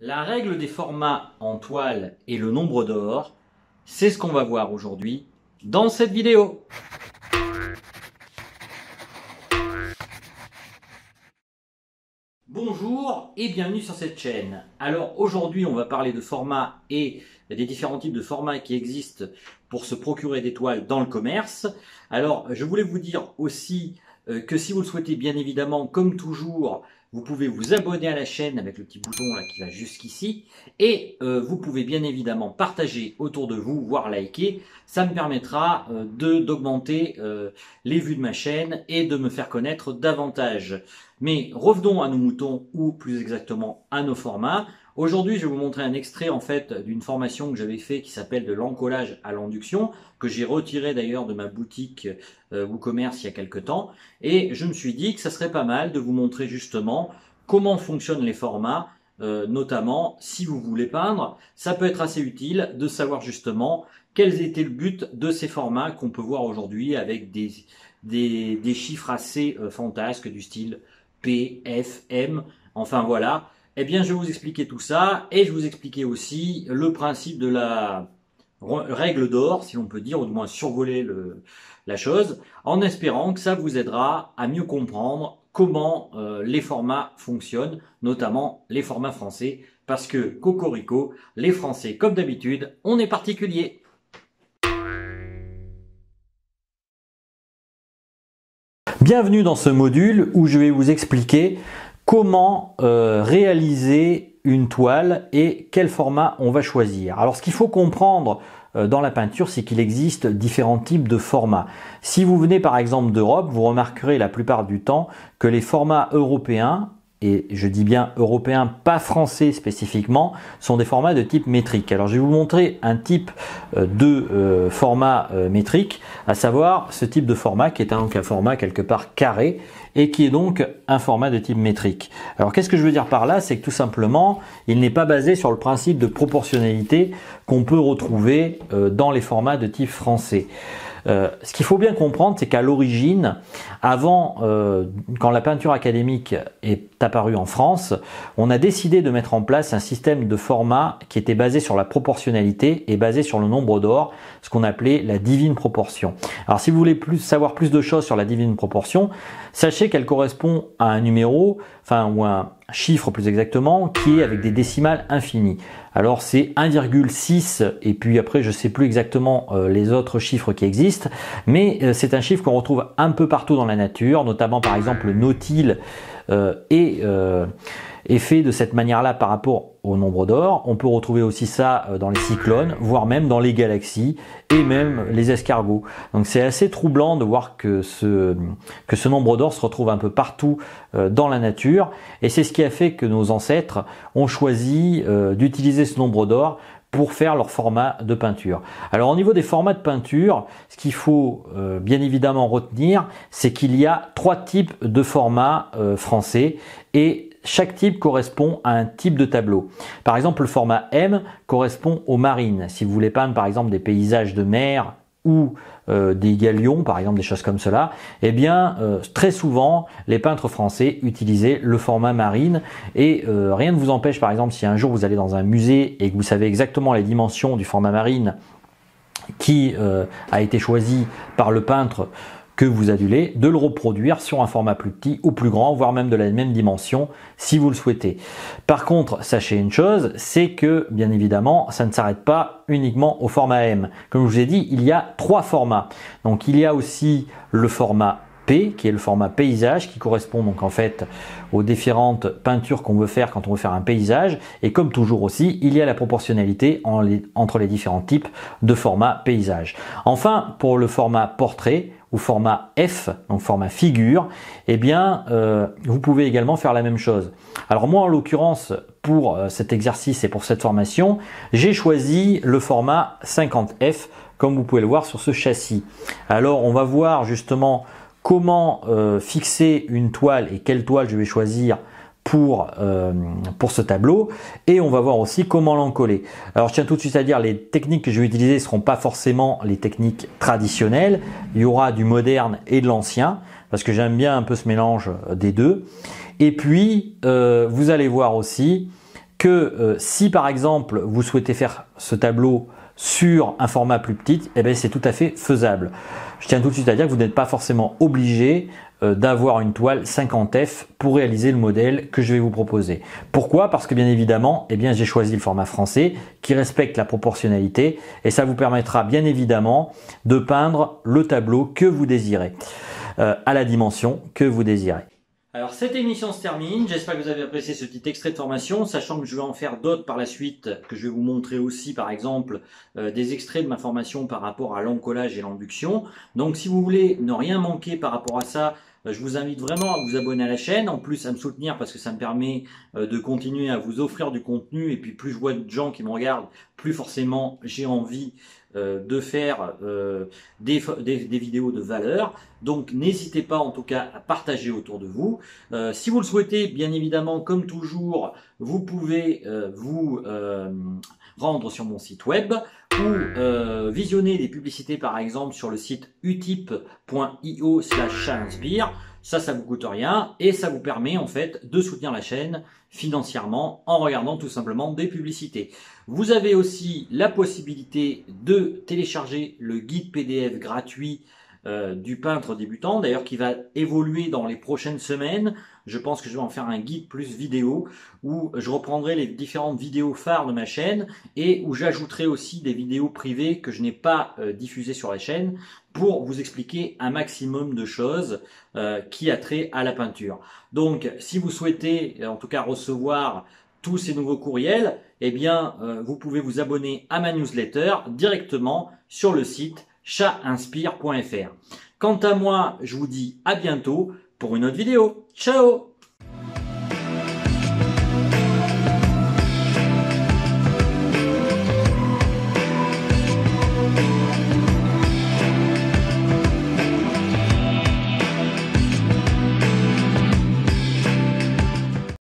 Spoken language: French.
La règle des formats en toile et le nombre d'or, c'est ce qu'on va voir aujourd'hui dans cette vidéo. Bonjour et bienvenue sur cette chaîne. Alors aujourd'hui on va parler de formats et des différents types de formats qui existent pour se procurer des toiles dans le commerce. Alors je voulais vous dire aussi que si vous le souhaitez, bien évidemment, comme toujours, vous pouvez vous abonner à la chaîne avec le petit bouton là qui va jusqu'ici et vous pouvez bien évidemment partager autour de vous, voire liker. Ça me permettra d'augmenter les vues de ma chaîne et de me faire connaître davantage. Mais revenons à nos moutons ou plus exactement à nos formats. Aujourd'hui, je vais vous montrer un extrait en fait d'une formation que j'avais fait qui s'appelle de l'encollage à l'induction, que j'ai retiré d'ailleurs de ma boutique WooCommerce il y a quelques temps. Et je me suis dit que ça serait pas mal de vous montrer justement comment fonctionnent les formats, notamment si vous voulez peindre. Ça peut être assez utile de savoir justement quels étaient le but de ces formats qu'on peut voir aujourd'hui avec des chiffres assez fantasques du style P, F, M, enfin voilà. Eh bien, je vais vous expliquer tout ça et je vais vous expliquer aussi le principe de la règle d'or, si l'on peut dire, ou du moins survoler la chose, en espérant que ça vous aidera à mieux comprendre comment les formats fonctionnent, notamment les formats français, parce que, cocorico, les Français, comme d'habitude, on est particulier. Bienvenue dans ce module où je vais vous expliquer comment réaliser une toile et quel format on va choisir. Alors ce qu'il faut comprendre dans la peinture, c'est qu'il existe différents types de formats. Si vous venez par exemple d'Europe, vous remarquerez la plupart du temps que les formats européens, et je dis bien européens, pas français spécifiquement, sont des formats de type métrique. Alors je vais vous montrer un type de format métrique, à savoir ce type de format qui est donc un format quelque part carré et qui est donc un format de type métrique. Alors qu'est-ce que je veux dire par là? C'est que tout simplement, il n'est pas basé sur le principe de proportionnalité qu'on peut retrouver dans les formats de type français. Ce qu'il faut bien comprendre, c'est qu'à l'origine, avant, quand la peinture académique est apparue en France, on a décidé de mettre en place un système de format qui était basé sur la proportionnalité et basé sur le nombre d'or, ce qu'on appelait la divine proportion. Alors si vous voulez savoir plus de choses sur la divine proportion, sachez qu'elle correspond à un numéro, ou un chiffre plus exactement, qui est avec des décimales infinies. Alors c'est 1,6 et puis après je sais plus exactement les autres chiffres qui existent, mais c'est un chiffre qu'on retrouve un peu partout dans la nature, notamment par exemple le nautile est fait de cette manière-là par rapport au nombre d'or. On peut retrouver aussi ça dans les cyclones, voire même dans les galaxies et même les escargots. Donc c'est assez troublant de voir que ce nombre d'or se retrouve un peu partout dans la nature. Et c'est ce qui a fait que nos ancêtres ont choisi d'utiliser ce nombre d'or pour faire leur format de peinture. Alors au niveau des formats de peinture, ce qu'il faut bien évidemment retenir, c'est qu'il y a 3 types de formats français et chaque type correspond à un type de tableau. Par exemple, le format M correspond aux marines. Si vous voulez peindre par exemple des paysages de mer ou des galions, par exemple des choses comme cela, eh bien très souvent les peintres français utilisaient le format marine et rien ne vous empêche, par exemple, si un jour vous allez dans un musée et que vous savez exactement les dimensions du format marine qui a été choisi par le peintre que vous adulez, de le reproduire sur un format plus petit ou plus grand, voire même de la même dimension si vous le souhaitez. Par contre, sachez une chose, c'est que bien évidemment, ça ne s'arrête pas uniquement au format M. Comme je vous ai dit, il y a 3 formats. Donc il y a aussi le format P, qui est le format paysage, qui correspond donc en fait aux différentes peintures qu'on veut faire quand on veut faire un paysage. Et comme toujours aussi, il y a la proportionnalité entre les différents types de format paysage. Enfin, pour le format portrait ou format F, donc format figure, eh bien, vous pouvez également faire la même chose. Alors moi, en l'occurrence, pour cet exercice et pour cette formation, j'ai choisi le format 50F, comme vous pouvez le voir sur ce châssis. Alors, on va voir justement comment fixer une toile et quelle toile je vais choisir pour ce tableau, et on va voir aussi comment l'encoller. Alors je tiens tout de suite à dire, les techniques que je vais utiliser ne seront pas forcément les techniques traditionnelles, il y aura du moderne et de l'ancien, parce que j'aime bien un peu ce mélange des deux. Et puis vous allez voir aussi que si par exemple vous souhaitez faire ce tableau sur un format plus petit, eh bien c'est tout à fait faisable. Je tiens tout de suite à dire que vous n'êtes pas forcément obligé d'avoir une toile 50F pour réaliser le modèle que je vais vous proposer. Pourquoi? Parce que bien évidemment, eh bien j'ai choisi le format français qui respecte la proportionnalité et ça vous permettra bien évidemment de peindre le tableau que vous désirez à la dimension que vous désirez. Alors cette émission se termine, j'espère que vous avez apprécié ce petit extrait de formation, sachant que je vais en faire d'autres par la suite, que je vais vous montrer aussi par exemple des extraits de ma formation par rapport à l'encollage et l'induction. Donc si vous voulez ne rien manquer par rapport à ça, je vous invite vraiment à vous abonner à la chaîne, en plus à me soutenir parce que ça me permet de continuer à vous offrir du contenu et puis plus je vois de gens qui me regardent, plus forcément j'ai envie de faire des vidéos de valeur. Donc n'hésitez pas en tout cas à partager autour de vous. Si vous le souhaitez, bien évidemment, comme toujours, vous pouvez vous rendre sur mon site web ou visionner des publicités par exemple sur le site utip.io/chainspire. Ça vous coûte rien et ça vous permet en fait de soutenir la chaîne financièrement en regardant tout simplement des publicités. Vous avez aussi la possibilité de télécharger le guide PDF gratuit du peintre débutant, d'ailleurs qui va évoluer dans les prochaines semaines. Je pense que je vais en faire un guide plus vidéo où je reprendrai les différentes vidéos phares de ma chaîne et où j'ajouterai aussi des vidéos privées que je n'ai pas diffusées sur la chaîne pour vous expliquer un maximum de choses qui a trait à la peinture. Donc si vous souhaitez en tout cas recevoir tous ces nouveaux courriels, eh bien vous pouvez vous abonner à ma newsletter directement sur le site chainspire.fr. Quant à moi, je vous dis à bientôt pour une autre vidéo. Ciao!